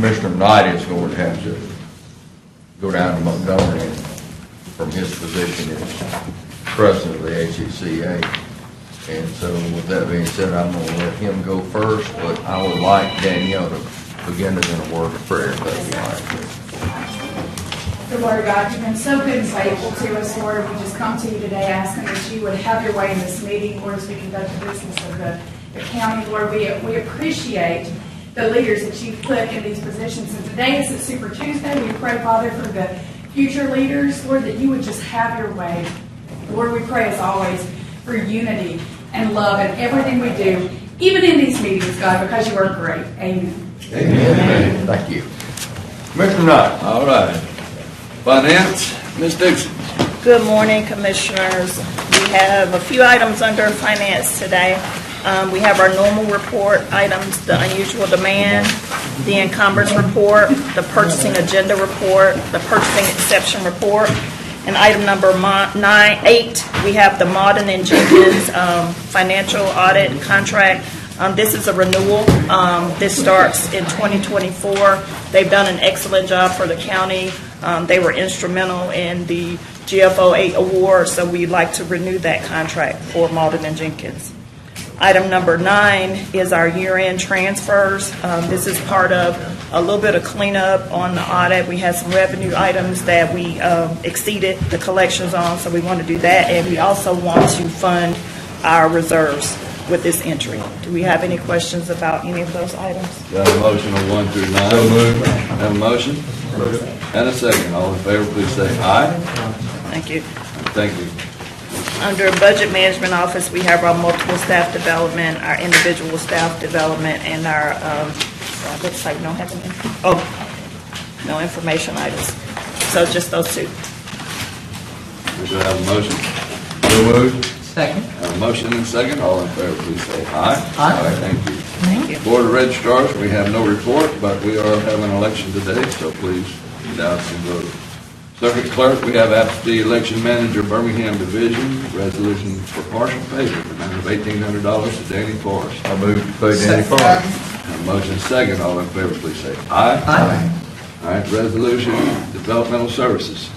Commissioner Knight is going to have to go down to Montgomery from his position as president of the HCCA. And so with that being said, I'm going to let him go first, but I would like Danielle to begin us in a word of prayer, if that'd be all right. Good Lord God, you've been so good and faithful to us, Lord. We just come to you today asking that you would have your way in this meeting, Lord, as we conduct the business of the county. Lord, we appreciate the leaders that you've put in these positions. And today is a Super Tuesday. We pray, Father, for the future leaders, Lord, that you would just have your way. Lord, we pray as always for unity and love in everything we do, even in these meetings, God, because you are great. Amen. Amen. Thank you. Commissioner Knight. All right. Finance, Ms. Dixon. Good morning, Commissioners. We have a few items under finance today. We have our normal report items, the unusual demand, the encumbrance report, the purchasing agenda report, the purchasing exception report, and item number 8, we have the Martin and Jenkins financial audit contract. This is a renewal. This starts in 2024. They've done an excellent job for the county. They were instrumental in the GFO 8 award, so we'd like to renew that contract for Martin and Jenkins. Item number 9 is our year-end transfers. This is part of a little bit of cleanup on the audit. We had some revenue items that we exceeded the collections on, so we want to do that. And we also want to fund our reserves with this entry. Do we have any questions about any of those items? Got a motion on 1 through 9. So moved. Have a motion? And a second. All in favor, please say aye. Thank you. Thank you. Under Budget Management Office, we have our multiple staff development, our individual staff development, and our, looks like we don't have any, no information items. So just those two. Do I have a motion? So moved. Second. Have a motion and a second. All in favor, please say aye. Aye. Thank you. Thank you. Board of Registrars, we have no report, but we are having an election today, so please get out and vote. Circuit Clerk, we have absentee election manager, Birmingham Division, resolution for partial payment, amount of $1,800 to Danny Forrest. I move to pay Danny Forrest. Have a motion second. All in favor, please say aye. Aye. All right, resolution, developmental services.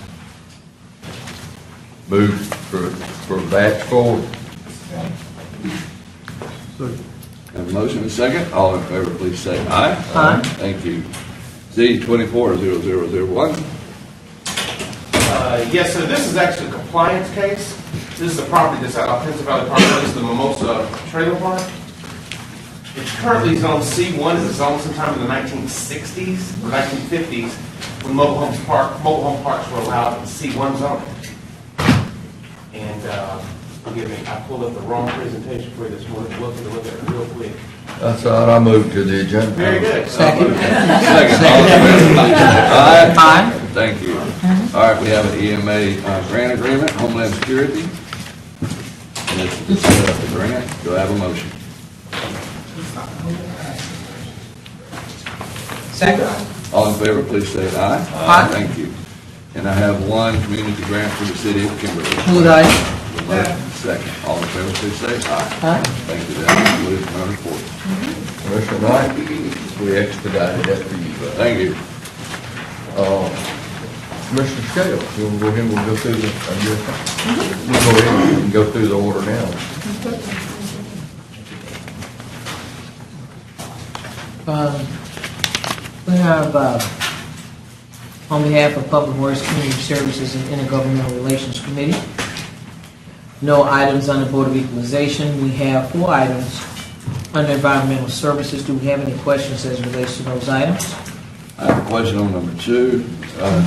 Move for batch 4. Have a motion and second. All in favor, please say aye. Aye. Thank you. Z240001. Yes, sir. This is actually a compliance case. This is a property that's out of Prince Valley Park. This is the Mimosa Trailer Park. It's currently zoned C1. It was zoned sometime in the 1960s or 1950s when mobile home parks were allowed in C1 zone. And forgive me, I pulled up the wrong presentation for you this morning. Look at it real quick. That's all right. I move to the agenda. Very good. Second. Second. All in favor, please say aye. Aye. Thank you. All right, we have an EMA grant agreement, Homeland Security. And this is to set up the grant. Do I have a motion? Second. All in favor, please say aye. Aye. Thank you. And I have one community grant for the city of Kimberly. Move aye. Motion second. All in favor, please say aye. Aye. Thank you. That concludes my report. Commissioner Knight, we expedited that for you. Thank you. Commissioner Scales, you want to go ahead and we'll go through the, we'll go ahead and go through the order now. We have, on behalf of Public Works, Community Services, and Intergovernmental Relations Committee, no items under Board of Equalization. We have 4 items under Environmental Services. Do we have any questions as it relates to those items? I have a question on number 2.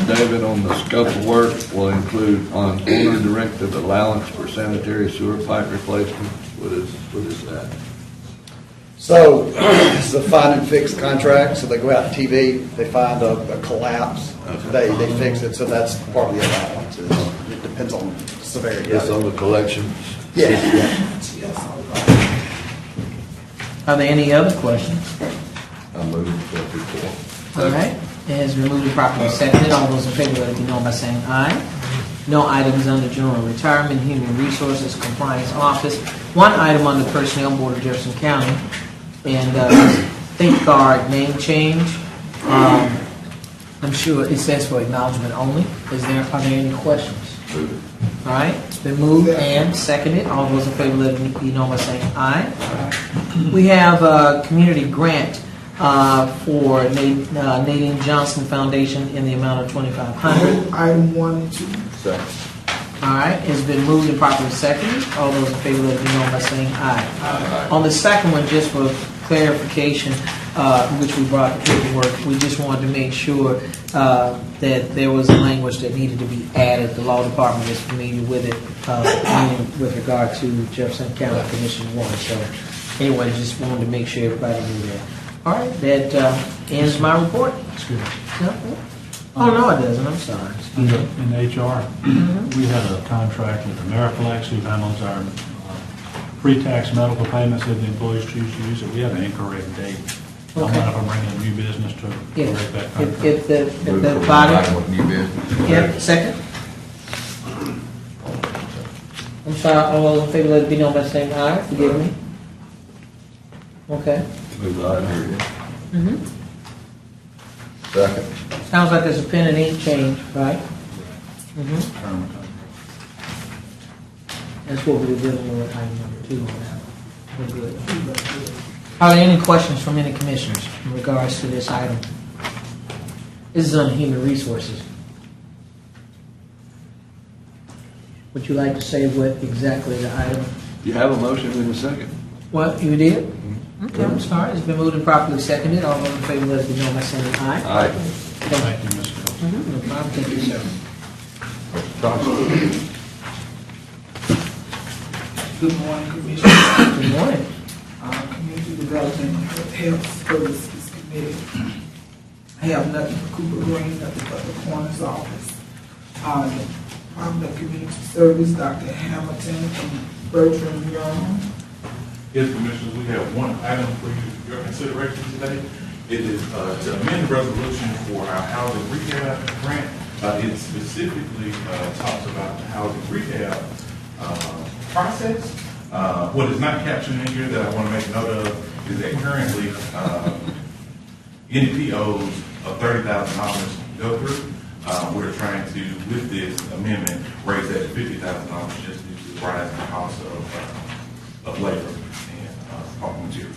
David, on the scope of work will include on owner directive allowance for sanitary sewer pipe replacement. What is that? So it's a find and fix contract. So they go out to TV, they find a collapse, Okay. they fix it. So that's part of the allowance. It depends on severity. It's on the collections. Yeah. Are there any other questions? I move to report. All right. It has been moved and properly seconded. All those in favor, let it be known by saying aye. No items under General Retirement, Human Resources, Compliance Office. 1 item under Personnel Board of Jefferson County. And Think Guard name change. I'm sure it says for acknowledgement only. Are there any questions? All right, it's been moved and seconded. All those in favor, let it be known by saying aye. We have a community grant for Nadine Johnson Foundation in the amount of $2,500. Item 1 and 2. Second. All right, it's been moved and properly seconded. All those in favor, let it be known by saying aye. On the second one, just for clarification, which we brought the paperwork, we just wanted to make sure that there was a language that needed to be added. The law department is familiar with it, with regard to Jefferson County Commission 1. So anyway, just wanted to make sure everybody knew that. All right, that ends my report. Excuse me. No? Oh, no, it doesn't. I'm sorry. In HR, we had a contract with Ameriflex who handles our pre-tax medical payments that the employees choose to use. We have an incorrect date. I'm Okay. not bringing a new business to Yeah. correct that contract. If the Move for body, item with new business. yeah, second. I'm sorry, all those in favor, let it be known by saying aye. Forgive me. Okay. Move the item. Second. Sounds like there's a pen and ink change, right? That's what we were dealing with item number 2 on that. We're good. Are there any questions from any commissioners in regards to this item? This is on human resources. Would you like to say what exactly the item? You have a motion in a second. What, you did? Okay, I'm sorry. It's been moved and properly seconded. All those in favor, let it be known by saying aye. Aye. Thank you, Mr. Hill. No problem. Thank you, sir. Good morning, Commissioner. Good morning. Community Development and Health Services Committee. I have nothing for Cooper Green, nothing but the coroner's office. Department of Community Service, Dr. Hamilton and Bertram Young. Yes, Commissioners, we have one item for your consideration today. It is to amend the resolution for our housing rehab grant. It specifically talks about the housing rehab process. What is not captured in here that I want to make note of is that currently NPOs of $30,000 go through. We're trying to, with this amendment, raise that to $50,000 just due to the rise in the cost of labor and materials.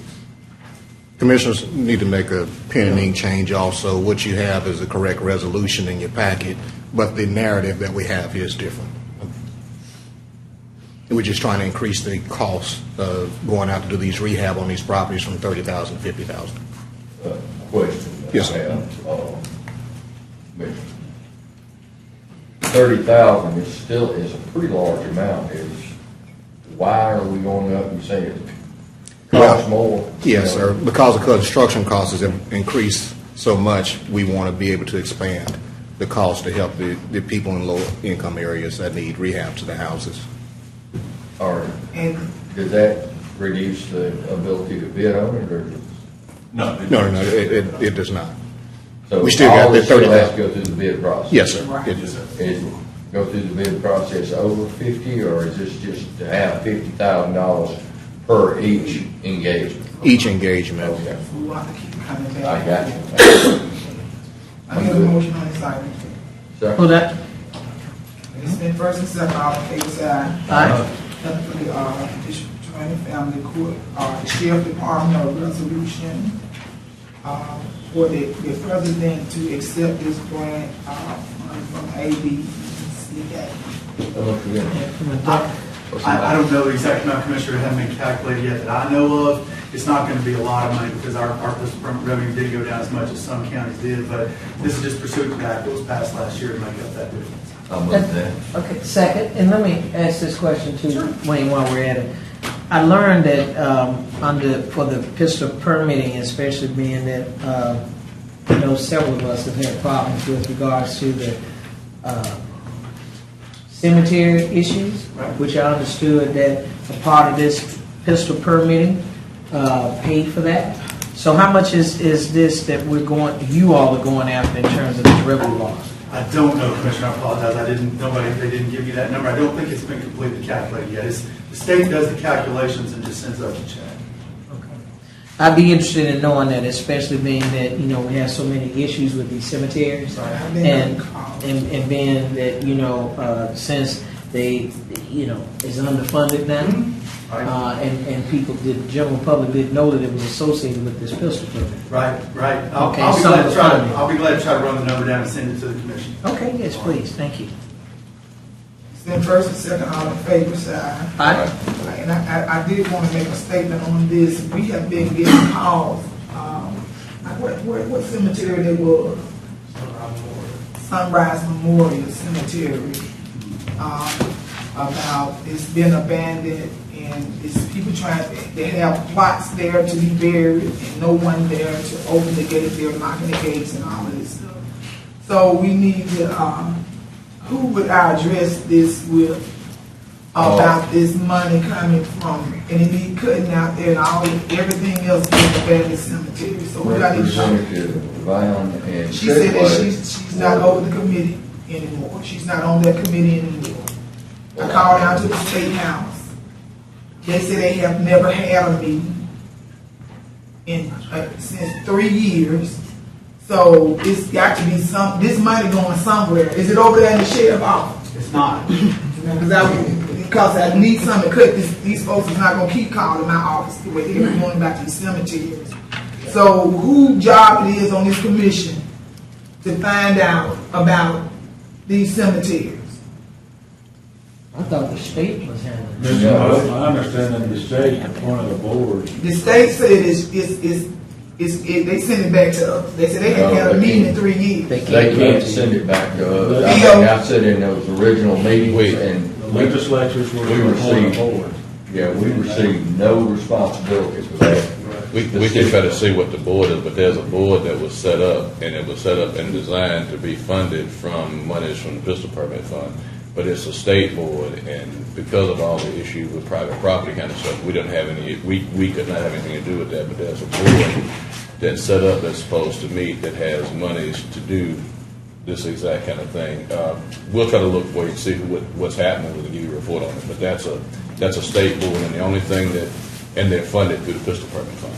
Commissioners need to make a pen and ink change also. What you have is a correct resolution in your packet, but the narrative that we have here is different. We're just trying to increase the cost of going out to do these rehab on these properties from $30,000 to $50,000. Question. Yes, sir. I have, 30,000 is a pretty large amount. Why are we going up and saying it costs more? Yes, sir. Because the construction costs have increased so much, we want to be able to expand the cost to help the people in low income areas that need rehab to the houses. Or And does that reduce the ability to bid on it, or? No. No, it does not. So We still got all the this still has 30,000. to go through the bid process? Yes, sir. Right. It- Yes, sir. Is go through the bid process over 50, or is this just to have $50,000 per each engagement? Each engagement. Okay, we want to keep coming back. I got you. I have a motion on this item. Who Second. that? It's been first and second, all in favor, say aye. Aye. Nothing for the District Attorney Family Court, the Sheriff Department, a resolution for the president to accept this grant from ABCA. I don't know the exact amount, Commissioner, it hasn't been calculated yet that I know of. It's not going to be a lot of money because our revenue did go down as much as some counties did, but this is just pursuant to the act that was passed last year to make up that difference. I'll move that. Okay, second, and let me ask this question too, Wayne, while we're at it. I learned that for the pistol permitting, especially being that I know several of us have had problems with regards to the cemetery issues, which I understood that a part of this pistol permitting paid for that. So how much is this that you all are going after in terms of this revenue loss? I don't know, Commissioner, I apologize. They didn't give me that number. I don't think it's been completely calculated yet. The state does the calculations and just sends us a check. Okay. I'd be interested in knowing that, especially being that, we have so many issues with these cemeteries. And being that, since they, is underfunded now. And people, the general public didn't know that it was associated with this pistol permit. Right. Okay, I'll be some glad of to the funding. I'll be glad to try to run the number down and send it to the commission. Okay, yes, please, thank you. It's been first and second, all in favor, side. Aye. And I did want to make a statement on this. We have been getting calls, what cemetery they were? Sunrise Memorial Cemetery. About it's been abandoned and it's people they have plots there to be buried and no one there to open the gate. They're locking the gates and all of this stuff. So we need to, who would I address this with about this money coming from, and it need cutting out there and everything else in the abandoned cemetery. So we got to. Representative Brown and She said that she's not over the committee anymore. She's not on that committee anymore. I called out to the state house. They said they have never had a meeting since 3 years. So it's got to be this money going somewhere. Is it over there in the sheriff's office? It's not. Because I need something to cut these folks is not going to keep calling my office the way they're going about these cemeteries. So whose job it is on this commission to find out about these cemeteries? I thought the state was handling it. I understand that the state appointed a board. The state said they sent it back to us. They said they hadn't had a meeting in 3 years. They can't send it back to us. I sat in those original meetings and The legislatures were we appointed a board. we received no responsibility for that. We can try to see what the board is, but there's a board that was set up, and it was set up and designed to be funded from monies from the pistol permit fund. But it's a state board, and because of all the issues with private property kind of stuff, we don't have any, we could not have anything to do with that, but there's a board that's set up that's supposed to meet, that has monies to do this exact kind of thing. We'll try to look for you and see what's happening, we'll give you a report on it, but that's a state board, and the only thing and they're funded through the pistol permit fund.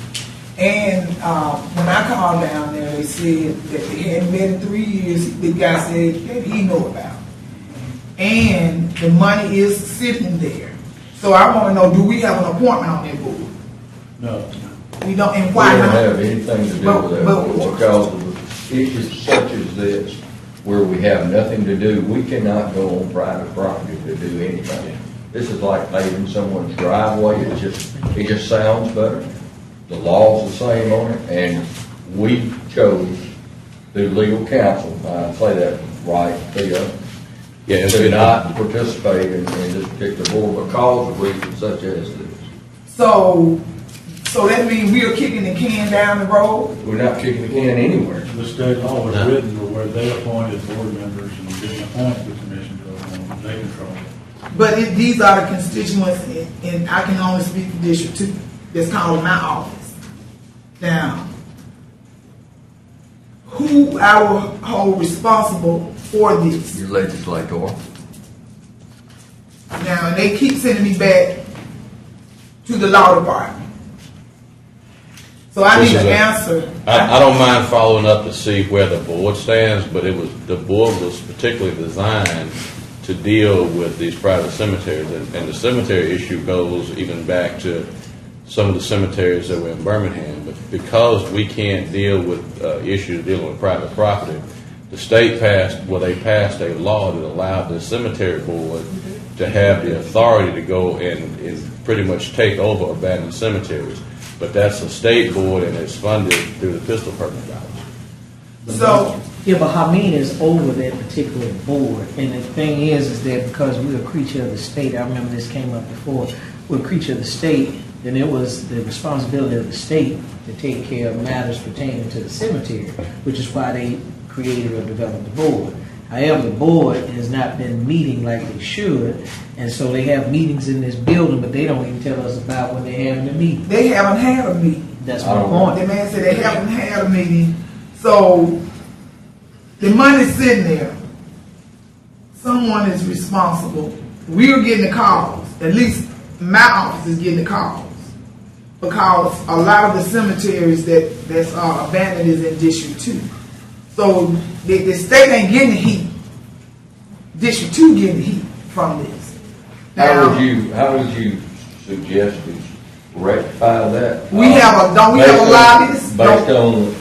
And when I called down there, they said that they hadn't been in 3 years. The guy said that he know about it. And the money is sitting there. So I want to know, do we have an appointment on that board? No. We don't, and We why don't not? have anything to do with that because of issues such as this, where we have nothing to do. We cannot go on private property to do anything. This is like paving someone's driveway. It just sounds better. The law's the same on it, and we chose through legal counsel, I say that right, to not participate in this particular board because of reasons such as this. So that means we are kicking the can down the road? We're not kicking the can anywhere. The state law was written where they appointed board members and didn't appoint the commission to appoint, they control it. But these are the constituents, and I can only speak for District 2, that's calling my office. Now, who I will hold responsible for this? Your legislator. Now, and they keep sending me back to the law department. So I need an answer. I don't mind following up to see where the board stands, but the board was particularly designed to deal with these private cemeteries, and the cemetery issue goes even back to some of the cemeteries that were in Birmingham. But because we can't deal with issues dealing with private property, the state passed a law that allowed the cemetery board to have the authority to go and pretty much take over abandoned cemeteries. But that's a state board, and it's funded through the pistol permit dollars. So, Yeah, but Hameen is over that particular board, and the thing is that because we're a creature of the state, I remember this came up before, we're a creature of the state, then it was the responsibility of the state to take care of matters pertaining to the cemetery, which is why they created or developed the board. However, the board has not been meeting like they should, and so they have meetings in this building, but they don't even tell us about when they're having a meeting. they haven't had a meeting. That's my point. The man said they haven't had a meeting. So, the money's sitting there. Someone is responsible. We're getting the calls. At least my office is getting the calls because a lot of the cemeteries that's abandoned is in District 2. So the state ain't getting the heat. District 2 getting the heat from this. How would you suggest to rectify that? We have a lobbyist? Based on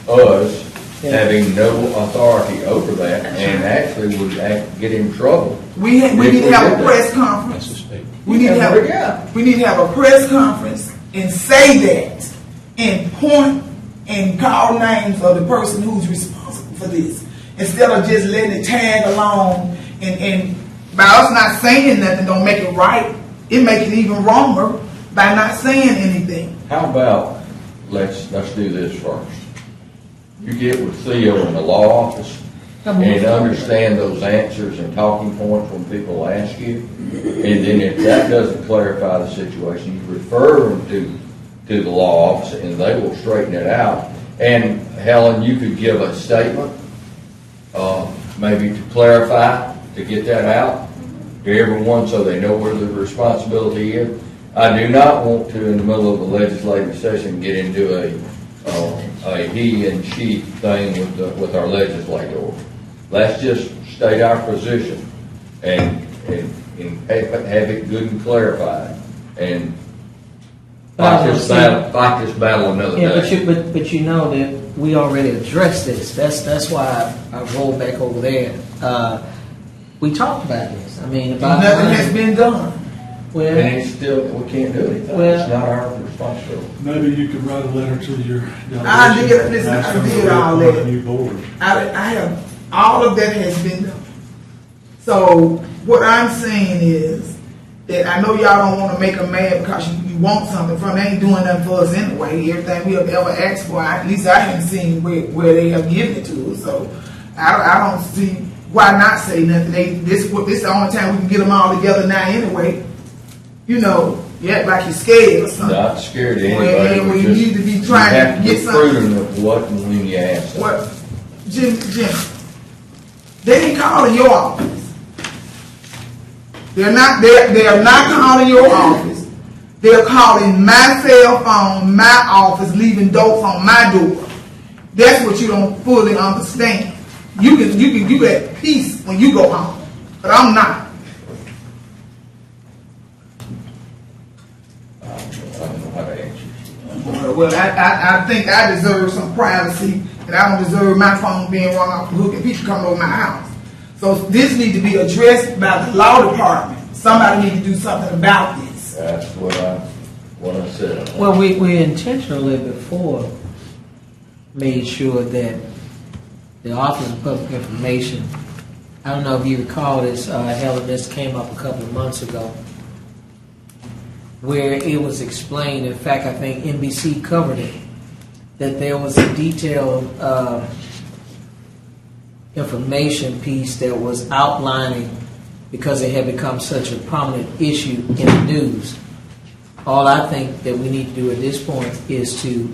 us having no authority over that, and actually would get in trouble. We need to have a press conference. We need to have a press conference and say that, and point and call names of the person who's responsible for this, instead of just letting it tag along and by us not saying nothing don't make it right. It makes it even wronger by not saying anything. How about let's do this first. You get with Theo in the law office and understand those answers and talking points when people ask you, and then if that doesn't clarify the situation, you refer them to the law office and they will straighten it out. And Helen, you could give a statement, maybe to clarify, to get that out to everyone so they know where the responsibility is. I do not want to, in the middle of a legislative session, get into a he and she thing with our legislator. Let's just state our position and have it good and clarified, and fight this battle another day. But you know that we already addressed this. That's why I rolled back over there. We talked about this. I mean, about nothing has been done. Well, and it's still, we can't do anything. Well, it's not our responsibility. Maybe you could write a letter to your delegation. I did all a that. new board. I have, all of that has been done. So what I'm saying is that I know y'all don't want to make them mad because you want something from them. They ain't doing nothing for us anyway. Everything we have ever asked for, at least I haven't seen where they have given it to us. So I don't see why not say nothing. This is the only time we can get them all together now anyway. You know, you act like you're scared or something. Not scared of anybody. When you need to be trying to get something. You have to be prudent of what and when you ask them. What, Jim, they didn't call in your office. They are not calling your office. They're calling my cell phone, my office, leaving notes on my door. That's what you don't fully understand. You can do that peace when you go home, but I'm not. Well, I think I deserve some privacy, and I don't deserve my phone being rung off the hook and people coming over my house. So this needs to be addressed by the law department. Somebody need to do something about this. That's what I said. Well, we intentionally before made sure that the Office of Public Information, I don't know if you recall this, Helen, this came up a couple of months ago, where it was explained, in fact, I think NBC covered it, that there was a detailed information piece that was outlining, because it had become such a prominent issue in the news. All I think that we need to do at this point is to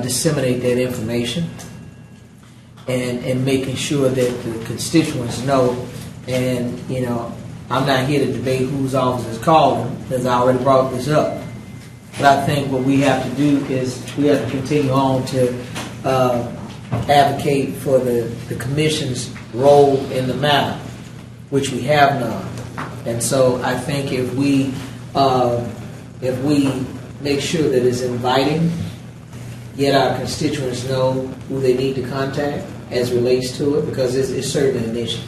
disseminate that information and making sure that the constituents know. And, you know, I'm not here to debate whose office is calling, because I already brought this up. But I think what we have to do is we have to continue on to advocate for the commission's role in the matter, which we have none. And so I think if we make sure that it's inviting, yet our constituents know who they need to contact as relates to it, because it's certainly an issue.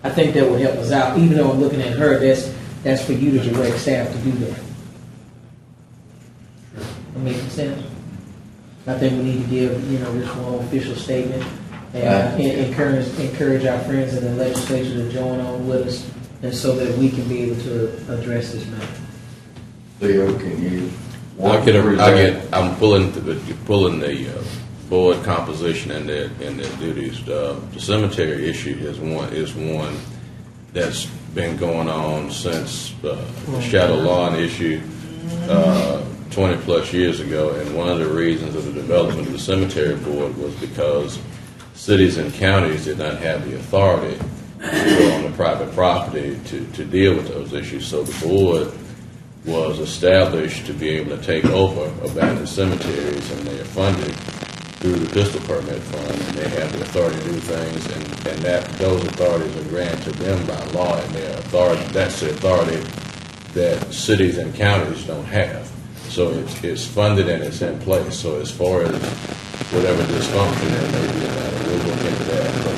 I think that would help us out. Even though I'm looking at her, that's for you to direct staff to do that. That making sense? I think we need to give, this one official statement and encourage our friends in the legislature to join on with us, and so that we can be able to address this matter. Theo, can you? I'm pulling the board composition and their duties. The cemetery issue is one that's been going on since the shadow lawn issue 20 plus years ago, and one of the reasons of the development of the cemetery board was because cities and counties did not have the authority to go on the private property to deal with those issues. So the board was established to be able to take over abandoned cemeteries, and they are funded through the pistol permit fund, and they have the authority to do things, and that those authorities are granted to them by law, and their authority, that's the authority that cities and counties don't have. So it's funded and it's in place. So as far as whatever dysfunction there may be in that, we'll look into that. But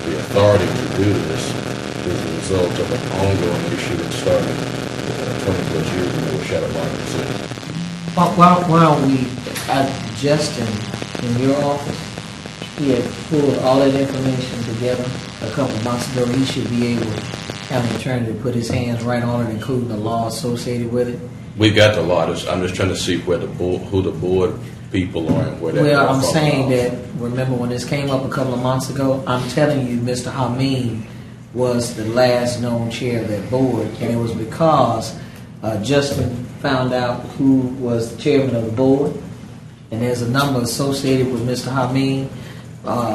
the authority to do this is the result of an ongoing issue that started 20 plus years ago with Shadow Mountain City. While we are Justin in your office, he had pulled all that information together a couple of months ago. He should be able to have an attorney to put his hands right on it, including the law associated with it. We've got the law. I'm just trying to see where who the board people are and where that. Well, I'm saying that, remember when this came up a couple of months ago, I'm telling you, Mr. Hameen was the last known chair of that board, and it was because Justin found out who was the chairman of the board, and there's a number associated with Mr. Hameen.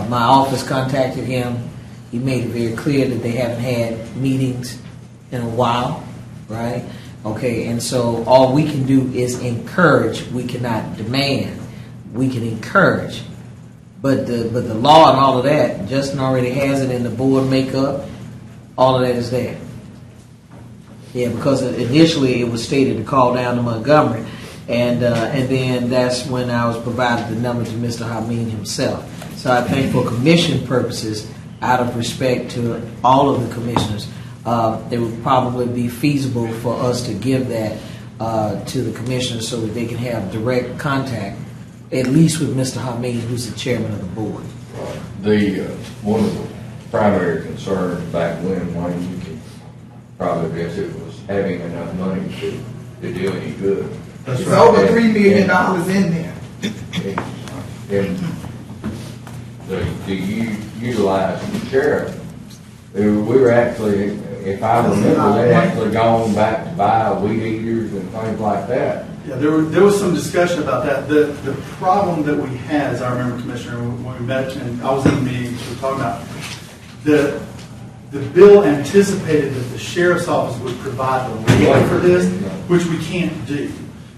My office contacted him. He made it very clear that they haven't had meetings in a while, right? Okay, and so all we can do is encourage. We cannot demand. We can encourage. But the law and all of that, Justin already has it in the board makeup. All of that is there. Yeah, because initially it was stated to call down to Montgomery, and then that's when I was provided the number to Mr. Hameen himself. So I think for commission purposes, out of respect to all of the commissioners, it would probably be feasible for us to give that to the commissioners so that they can have direct contact, at least with Mr. Hameen, who's the chairman of the board. One of the primary concerns back when you can probably guess it was having enough money to do any good. It's over $3 million in there. And to utilize the sheriff, we were actually, if I remember, they actually gone back to buy weed eaters and things like that. Yeah, there was some discussion about that. The problem that we had, as I remember, Commissioner, when we met, and I was in the meeting, we were talking about, the bill anticipated that the sheriff's office would provide the labor for this, which we can't do.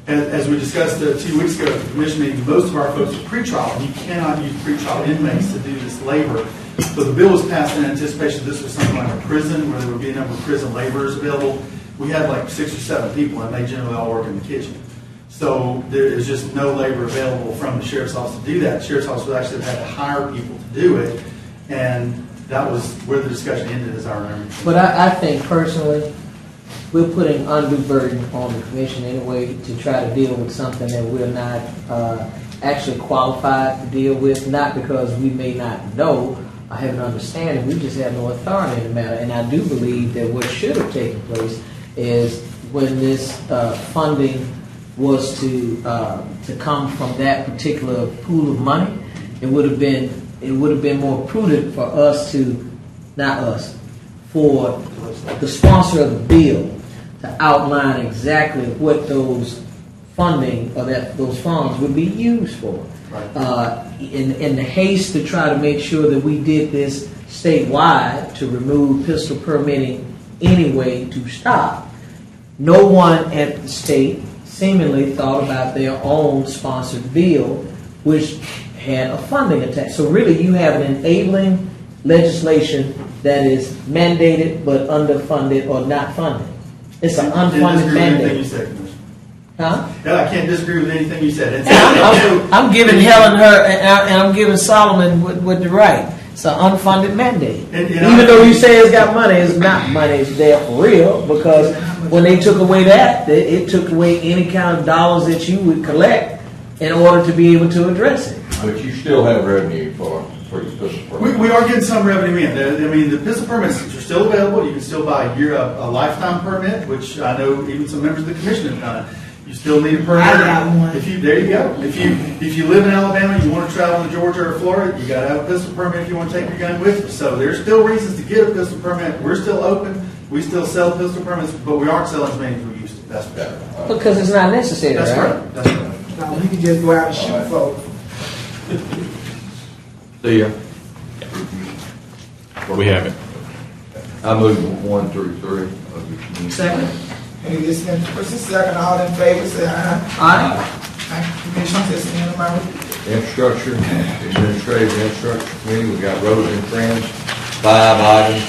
As we discussed 2 weeks ago at the commission meeting, most of our folks are pretrial, and you cannot use pretrial inmates to do this labor. So the bill was passed in anticipation this was something like a prison, where there would be a number of prison laborers available. We had like 6 or 7 people, and they generally all work in the kitchen. So there is just no labor available from the sheriff's office to do that. The sheriff's office would actually have had to hire people to do it, and that was where the discussion ended, as I remember. But I think personally, we're putting undue burden on the commission anyway to try to deal with something that we're not actually qualified to deal with, not because we may not know or have an understanding, we just have no authority in the matter. And I do believe that what should have taken place is when this funding was to come from that particular pool of money, it would have been more prudent for us to, not us, for the sponsor of the bill to outline exactly what those funding or those funds would be used for. Right. In the haste to try to make sure that we did this statewide to remove pistol permitting anyway to stop, no one at the state seemingly thought about their own sponsored bill, which had a funding attached. So really you have an enabling legislation that is mandated but underfunded or not funded. It's an unfunded mandate. Huh? Yeah, I can't disagree with anything you said. I'm giving Helen her, and I'm giving Solomon what to write. It's an unfunded mandate. Even though you say it's got money, it's not money. It's there for real, because when they took away that, it took away any kind of dollars that you would collect in order to be able to address it. But you still have revenue for your pistol permit. We are getting some revenue in. I mean, the pistol permits are still available. You can still buy a lifetime permit, which I know even some members of the commission have done. You still need a permit. I got one. There you go. If you live in Alabama, you want to travel to Georgia or Florida, you got to have a pistol permit if you want to take your gun with you. So there's still reasons to get a pistol permit. We're still open. We still sell pistol permits, but we aren't selling as many as we used to. That's better. Because it's not necessary, That's right? right. That's right. Now, we can just go out and shoot folks. See ya. We have it. I move 1 through 3 of your community. Second. Any listening, first and second, all in favor, say aye. Aye. Thank you, Commissioners, that's the end of my report. Infrastructure, Administrative Infrastructure Committee, we got roads and friends, 5 items.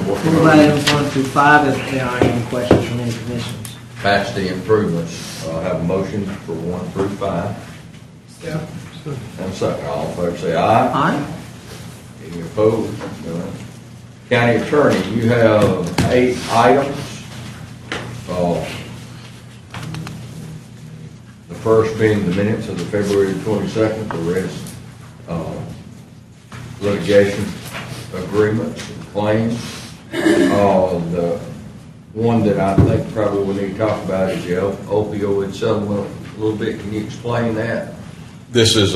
Working Move on items 1 through 5 if there aren't any questions from any commissioners. capacity improvements. Have a motion for 1 through 5. Step. And second, all in favor say aye. Aye. Any opposed? None. County Attorney, you have 8 items. The first being the minutes of the February 22nd, the rest, litigation agreements and claims. The one that I think probably we need to talk about is the opioid settlement a little bit. Can you explain that? This is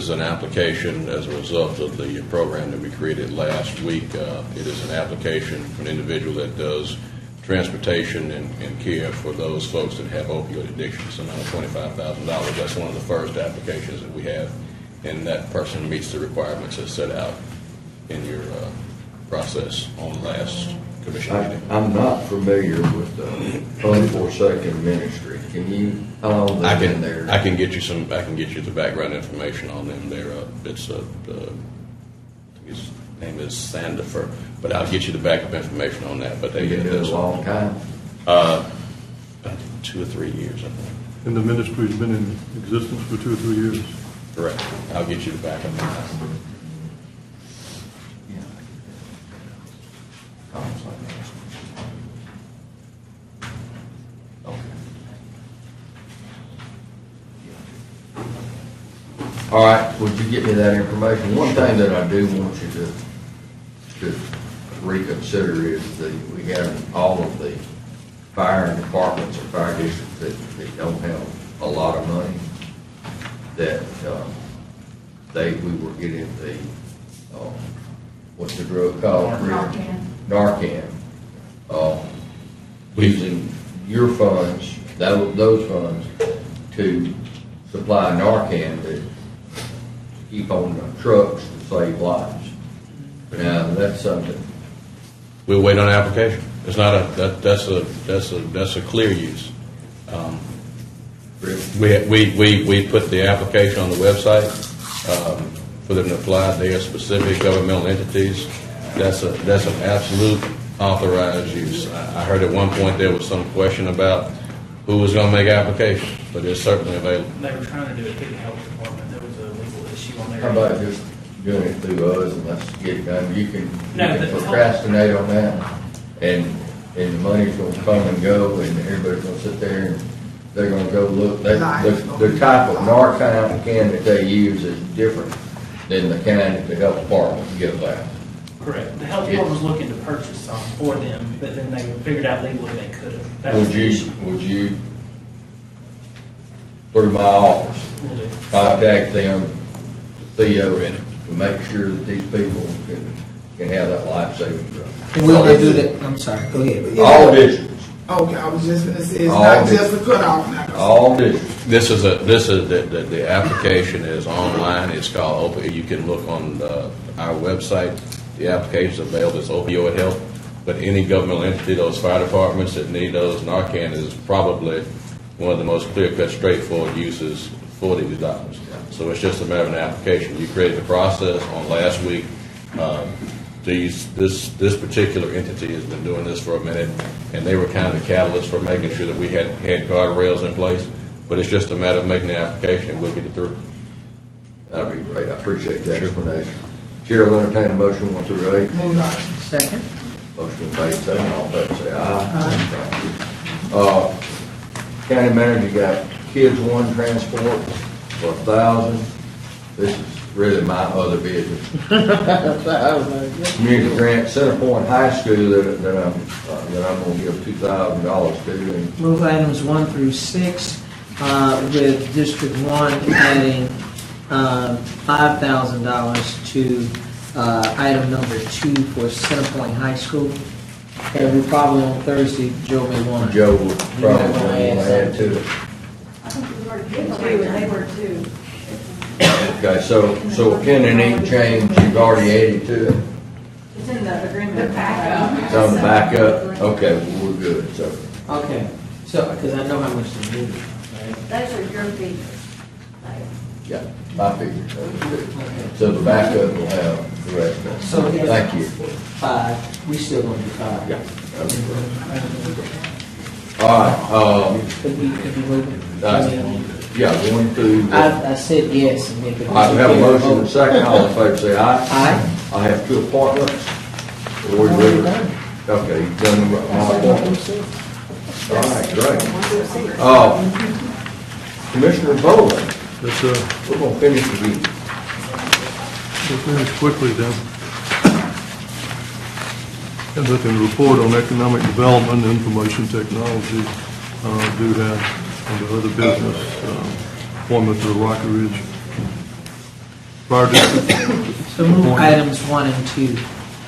an application as a result of the program that we created last week. It is an application for an individual that does transportation and care for those folks that have opioid addictions, amount of $25,000. That's one of the first applications that we have, and that person meets the requirements as set out in your process on the last commission meeting. I'm not familiar with the unforsaken ministry. Can you, how long have they been there? I can get you the background information on them. His name is Sandifer, but I'll get you the backup information on that. But They've been doing it a long time. About 2 or 3 years, I think. And the ministry's been in existence for 2 or 3 years? Correct. I'll get you the backup on that. All right, would you get me that information? One thing that I do want you to reconsider is we have all of the fire departments and fire districts that don't have a lot of money, that we were getting the, what's the drug called? Narcan. Using your funds, those funds, to supply Narcan to keep on the trucks to save lives. Now, that's something. We'll wait on the application. It's not that's a clear use. We put the application on the website for them to apply. They are specific governmental entities. That's an absolute authorized use. I heard at one point there was some question about who was going to make application, but it's certainly available. They were trying to do it through the health department. There was a legal issue on there. How about just doing it through us and let's get it done? You can No, procrastinate on that, and the money's going to come and go, and everybody's going to sit there and they're going to go look. The type of Narcan that they use is different than the kind that the health department gives out. Correct. The health department was looking to purchase some for them, but then they figured out legally they couldn't. That was the issue. Would you, through my office, Will do. contact them, Theo, to make sure that these people can have that life-saving drug? And will they do that? I'm sorry, go ahead. All districts. Okay, I was just gonna say, it's All not districts. just a cutoff now. All districts. This is the application is online. It's called you can look on our website. The application is available. It's opioid health. But any governmental entity, those fire departments that need those, Narcan is probably one of the most clear-cut, straightforward uses for these dollars. So it's just a matter of an application. You created the process on last week. This particular entity has been doing this for a minute, and they were kind of the catalyst for making sure that we had guardrails in place. But it's just a matter of making the application, and we'll get it through. That'd be great. I appreciate that explanation. Chair will entertain a motion 1 through 8. Move on. Second. Motion made, second, all in favor say aye. County manager got Kids One transport for $1,000. This is really my other business. Community grant, Centerpoint High School that I'm gonna give $2,000 to. And Move items 1 through 6, with District 1 adding $5,000 to item number 2 for Centerpoint High School. And we probably on Thursday, Joe may want to. Joe would probably want to add to it. I think we already did two, and they were two. Okay, so a pen and ink change, you've already added to it? It's in the agreement. The backup. It's on the backup? Okay, well, we're good, so. Okay, so, because I know how much they need, right? Those are your figures. Yeah, my figure. So the backup will have the rest of it. So here's Thank you. 5, we still gonna do 5. Yeah. All right, Could we move it? yeah, going through. I said yes, and then. could we I have a take motion and a vote? second, all in favor say aye. Aye. I have 2 appointments. Roy Rivers. Okay, you've done my appointments. All right, great. Commissioner Bowling, Let's, we're gonna finish with you. we'll finish quickly then. And we can report on economic development and information technology. Do have under other business, appointment to the Rocky Ridge Fire District. So move items 1 and 2,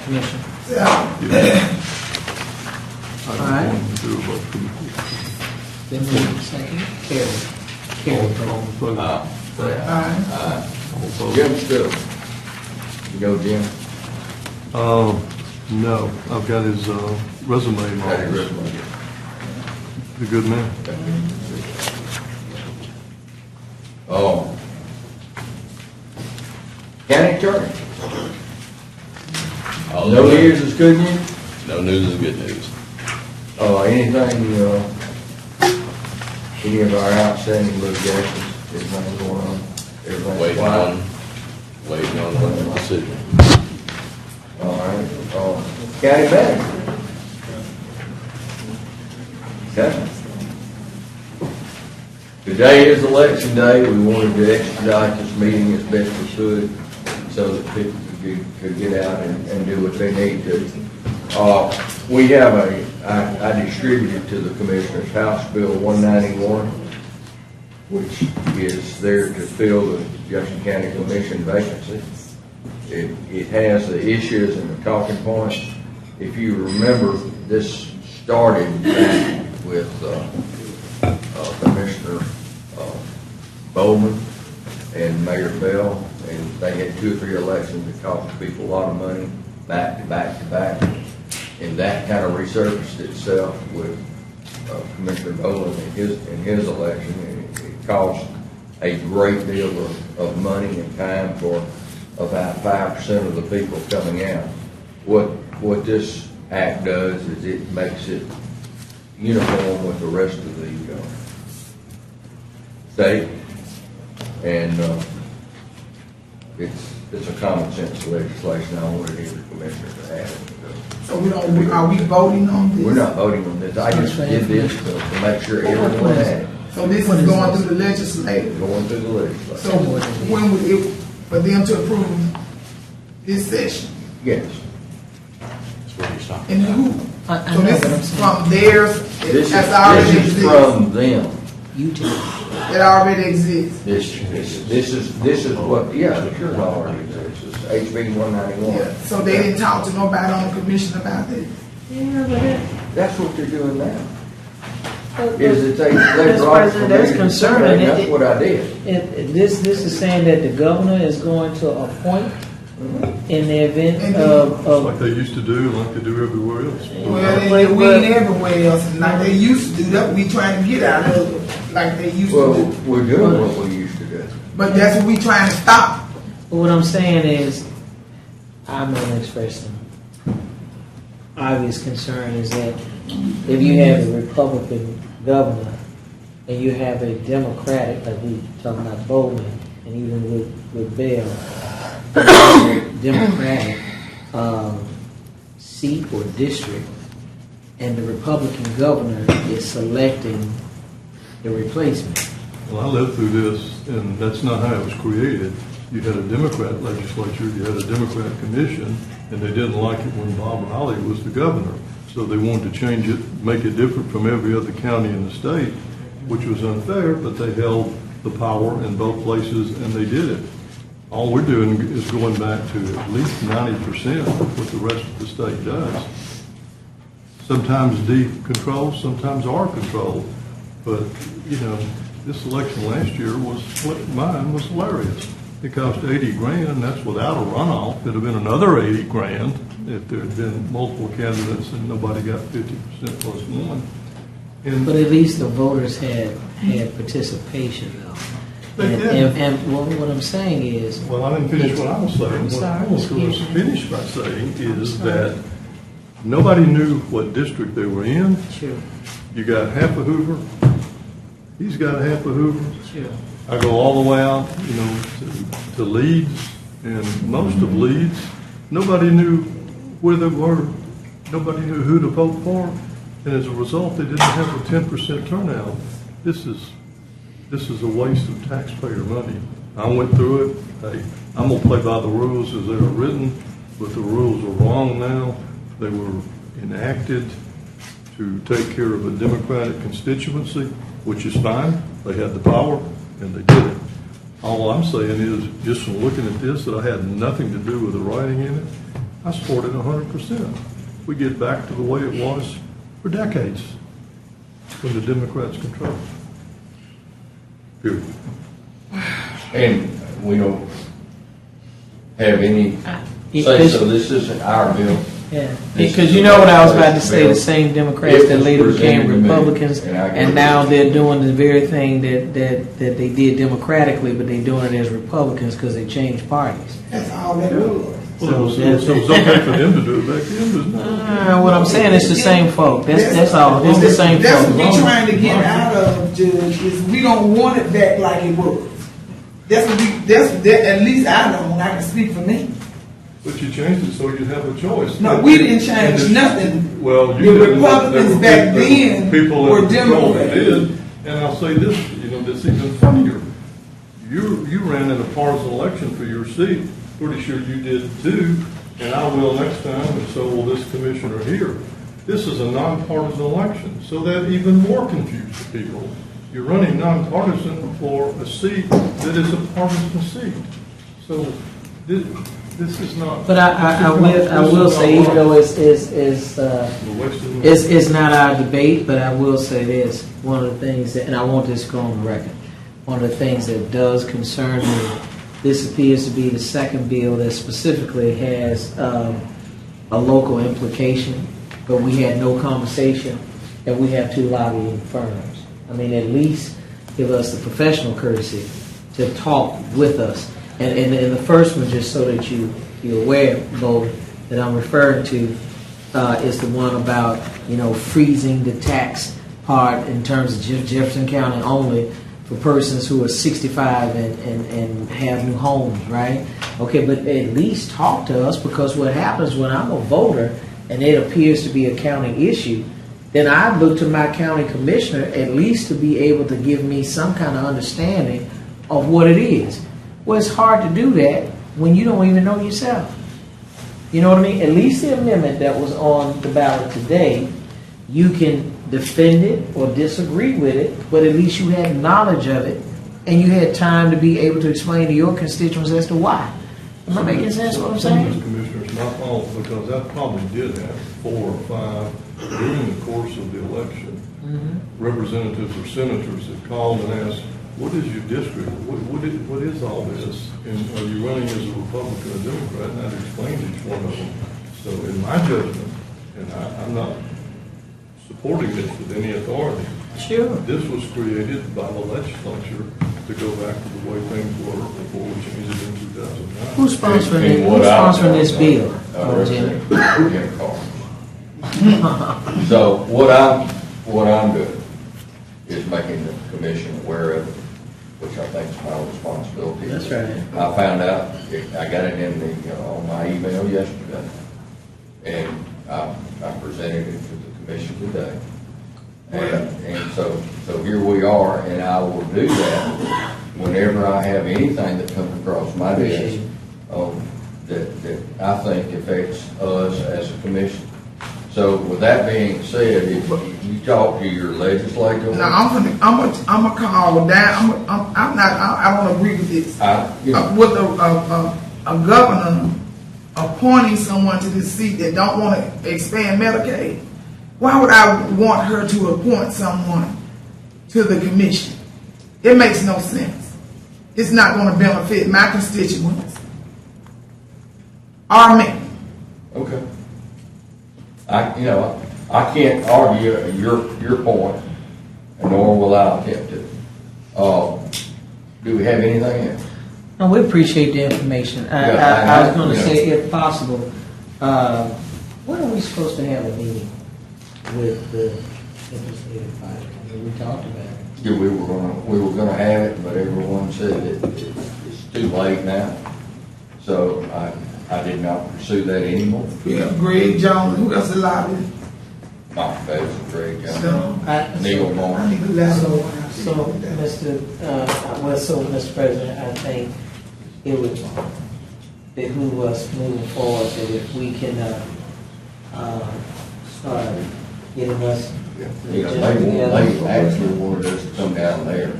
Commissioner. All right. Then move second, carry. Jim Still. You know Jim? No, I've got his resume. Got his resume. He's a good man. Oh. County Attorney. No news is good news? No news is good news. Anything, any of our outstanding litigations, anything going on? Everything's Waiting quiet? on the decision. All right, county manager. Okay. Today is election day, we wanted to expedite this meeting as best we could, so that people could get out and do what they need to. We have I distributed to the commissioners House Bill 191, which is there to fill the Jefferson County Commission vacancy. It has the issues and the talking points. If you remember, this started with Commissioner Bowman and Mayor Bell, and they had 2 or 3 elections that cost people a lot of money, back to back to back. And that kind of resurfaced itself with Commissioner Bowman in his election, and it cost a great deal of money and time for about 5% of the people coming out. What this act does is it makes it uniform with the rest of the state, and it's a common sense legislation. I wanted every commissioner to have it. So are we voting on this? We're not voting on this. I just did this to make sure everyone had it. So this is going through the legislature. Going through the legislature. So when would it, for them to approve this session? Yes. And who? I So know, this but I'm is saying, from theirs, This that's already is exists. from them. you too. That already exists. This is what, yeah, sure, it already exists. It's HB 191. Yeah. So they didn't talk to nobody on the commission about that. Yeah, but That's what they're doing now. But- Is that they Mr. brought it from President, that's me to concerning. say, that's what I did. This is saying that the governor is going to appoint in the event of. Like they used to do, like they do everywhere else. Well, we ain't everywhere else, like they used to do. That we trying to get out of it, like they used Well, to do. we're doing what we used to do. But that's what we trying to stop. But what I'm saying is, I'm going to express some obvious concern is that if you have a Republican governor and you have a Democratic, like we talking about Bowman, and even with Bell, Democratic seat or district, and the Republican governor is selecting the replacement. Well, I lived through this, and that's not how it was created. You had a Democrat legislature, you had a Democrat commission, and they didn't like it when Bob Riley was the governor. So they wanted to change it, make it different from every other county in the state, which was unfair, but they held the power in both places, and they did it. All we're doing is going back to at least 90% of what the rest of the state does. Sometimes decontrolled, sometimes are controlled. But, this election last year mine was hilarious. It cost $80,000, that's without a runoff. It'd have been another $80,000, if there had been multiple candidates and nobody got 50% plus one. And But at least the voters had participation though. They And- did. And what I'm saying is, Well, I didn't finish what I was saying. I'm sorry, What I was finished by saying is that nobody knew what district they were in. sure, You got half of Hoover, he's got half of Hoover. sure. I go all the way out, to Leeds, and most of Leeds, nobody knew where they were. Nobody knew who to vote for, and as a result, they didn't have a 10% turnout. This is a waste of taxpayer money. I went through it. Hey, I'm gonna play by the rules as they are written, but the rules are wrong now. They were enacted to take care of a Democratic constituency, which is fine. They had the power, and they did it. All I'm saying is, just from looking at this, that I had nothing to do with the writing in it, I support it 100%. We get back to the way it was for decades when the Democrats controlled. Period. And we don't have any say, so this isn't our bill. Yeah, This because is you know what I was about to the say, bill. the same Democrats It that was later became presented to me, Republicans, and I and now they're doing the very thing that they did democratically, but they're doing it as Republicans because they changed parties. That's all that was. Well, it was okay for them to do it back then, but no. What I'm saying, it's the same folk. That's all. It's the same That's what folk. we're trying to get out of, Judge, is we don't want it back like it was. At least I don't, I can speak for me. But you changed it so you'd have a choice. No, we didn't change nothing. Well, you The didn't. Republicans There were back then people were in control that Democrats. did. And I'll say this, that's even funnier. You ran in a partisan election for your seat. Pretty sure you did too, and I will next time, and so will this commissioner here. This is a nonpartisan election, so that even more confuses people. You're running nonpartisan for a seat that is a partisan seat. So this is not. But I will say, even though it's not our debate, but I will say this: one of the things that, and I want this to go on the record, one of the things that does concern me. This appears to be the second bill that specifically has a local implication, but we had no conversation, and we have two lobbying firms. I mean, at least give us the professional courtesy to talk with us. And the first one, just so that you're aware, Bo, that I'm referring to, is the one about, freezing the tax part in terms of Jefferson County only, for persons who are 65 and have new homes, right? Okay, but at least talk to us, because what happens when I'm a voter and it appears to be a county issue, then I look to my county commissioner at least to be able to give me some kind of understanding of what it is. Well, it's hard to do that when you don't even know yourself. You know what I mean? At least the amendment that was on the ballot today, you can defend it or disagree with it, but at least you had knowledge of it, and you had time to be able to explain to your constituents as to why. Am I making sense what I'm Some of saying? those commissioners, not all, because that probably did have 4 or 5 during the course of the election, representatives or senators that called and asked, what is your district? What is all this? And are you running as a Republican or Democrat? And I've explained each one of them. So in my judgment, and I'm not supporting this with any authority. Sure. This was created by the legislature to go back to the way things were before we changed it in 2009. Who's sponsoring it? And Who's what I've sponsoring this done, bill, representative Jimmy? Jim Carter. So what I'm doing is making the commission aware of it, which I think is my responsibility. That's right. I found out, I got it in on my email yesterday, and I presented it to the commission today. And so here we are, and I will do that whenever I have anything that comes across my desk that I think affects us as a commission. So with that being said, if you talk to your legislator. Now, I'm gonna call down, I don't agree with this. With a governor appointing someone to this seat that don't want to expand Medicaid, why would I want her to appoint someone to the commission? It makes no sense. It's not going to benefit my constituents or me. Okay. I can't argue your point, and nor will I attempt to. Do we have anything else? No, we appreciate the information. I was gonna say, if possible, when are we supposed to have a meeting with the legislative body? I mean, we talked about it. Yeah, we were gonna have it, but everyone said it's too late now. So I did not pursue that anymore. Yeah, Greg Jones, who else allowed it? My favorite Greg Jones. So, Neil I Moore. need to let So, her. Mr. President, I think it would behoove us moving forward that if we can, start getting us. They actually wanted us to come down there,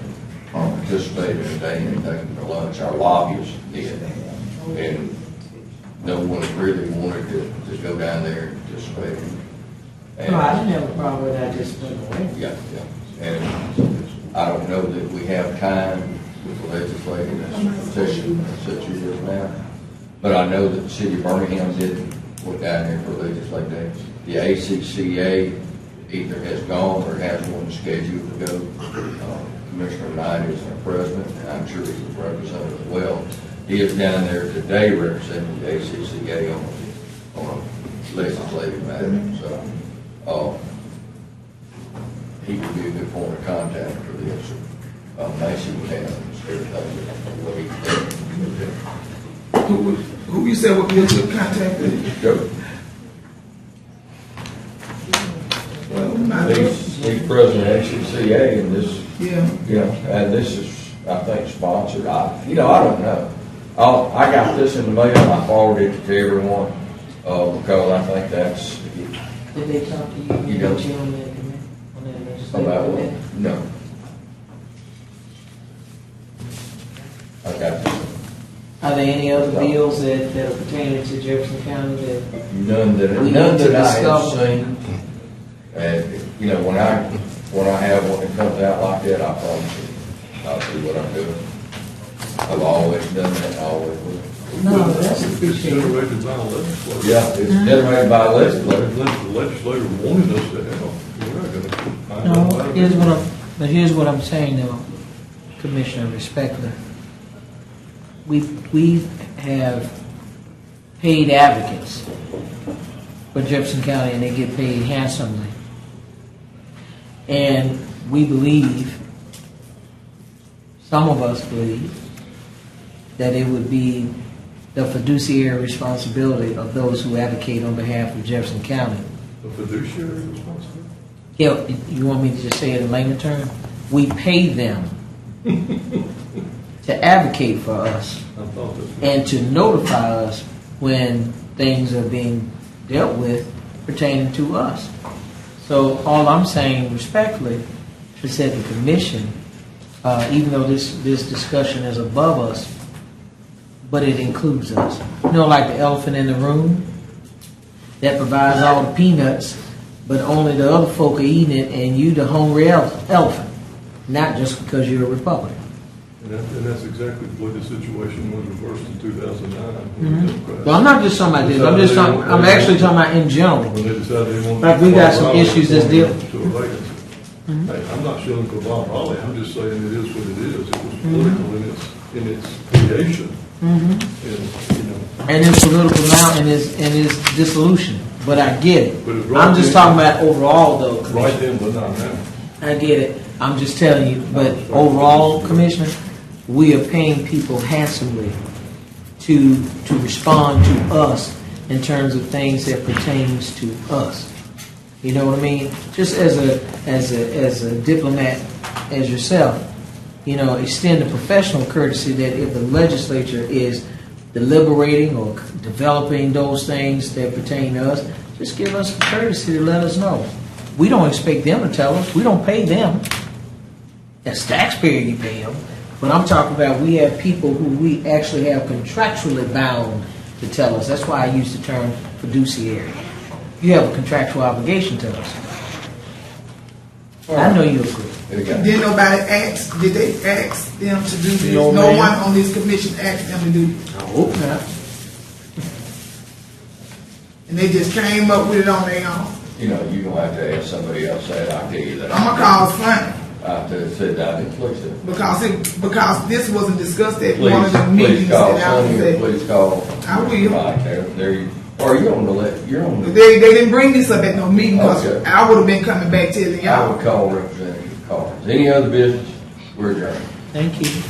participate in the day and take for lunch. Our lobbyists did. And no one really wanted to go down there and participate. And, No, I didn't have a problem with that, I just went away. yeah. And I don't know that we have time with the legislative session such as it is now. But I know that the city of Birmingham did went down there for legislative day. The ACCA either has gone or has one scheduled to go. Commissioner Knight is our president, and I'm sure he's a representative as well. He is down there today representing the ACCA on a legislative matter. So he would be a good point of contact for this. Macy would have everything what he did. Who you said would be a good contact with? Go. Well, He's president of HCCA, and this, yeah. and this is, I think, sponsored. I don't know. I got this in the mail, and I forwarded it to everyone, because I think that's. Did they talk to you? You know. On that legislative About committee? what? No. I got this. Are there any other bills that are pertaining to Jefferson County that? None that We need to I have discover. seen. And, when I have one that comes out like that, I promise you, I'll see what I'm doing. I've always done that, I always will. No, that's It's appreciated. generated by a legislature. Yeah, it's generated by a legislator. If the legislator wanted us to help, we're not gonna find out No, about it. here's what I'm saying though, Commissioner, respectfully. We have paid advocates for Jefferson County, and they get paid handsomely. And we believe, some of us believe, that it would be the fiduciary responsibility of those who advocate on behalf of Jefferson County. The fiduciary responsibility? Yeah, you want me to just say it in layman terms? We pay them to advocate for us I thought that. and to notify us when things are being dealt with pertaining to us. So all I'm saying respectfully is that the commission, even though this discussion is above us, but it includes us. Like the elephant in the room that provides all the peanuts, but only the other folk are eating it, and you the hungry elephant, not just because you're a Republican. And that's exactly what the situation was reversed in 2009. when the Democrats- Well, I'm not just talking about this. I'm actually talking about in general. When they decided they wanted. Like, we got some Bob Raleigh issues that's deal- to a vacancy. Hey, I'm not shilling for Bob Raleigh, I'm just saying it is what it is. It was political in its creation. And, And it's political now and is dissolution. But I get it. But it's right I'm just then. talking about overall though, right Commissioner. then, but not now. I get it. I'm just telling you, but overall, Commissioner, we are paying people handsomely to respond to us in terms of things that pertains to us. You know what I mean? Just as a diplomat as yourself, extend a professional courtesy that if the legislature is deliberating or developing those things that pertain to us, just give us the courtesy to let us know. We don't expect them to tell us. We don't pay them. As taxpayer, you pay them. But I'm talking about we have people who we actually have contractually bound to tell us. That's why I use the term fiduciary. You have a contractual obligation to us. I know you agree. Did nobody ask, did they ask them to do this? No, No ma'am. one on this commission asked them to do this. I hope not. And they just came up with it on their own. You know, you're gonna have to ask somebody else that, I'll tell you that. I'm gonna call Sonny, I have to sit down and please do. because this wasn't discussed at one of the Please meetings call that I was Sonny, or at. please call. I will. Mike there you, or you're on the left, you're on the, They didn't bring this up at no meeting, because Okay. I would've been coming back telling I y'all. would call Representative Carnes. Any other business? We're adjourned. Thank you.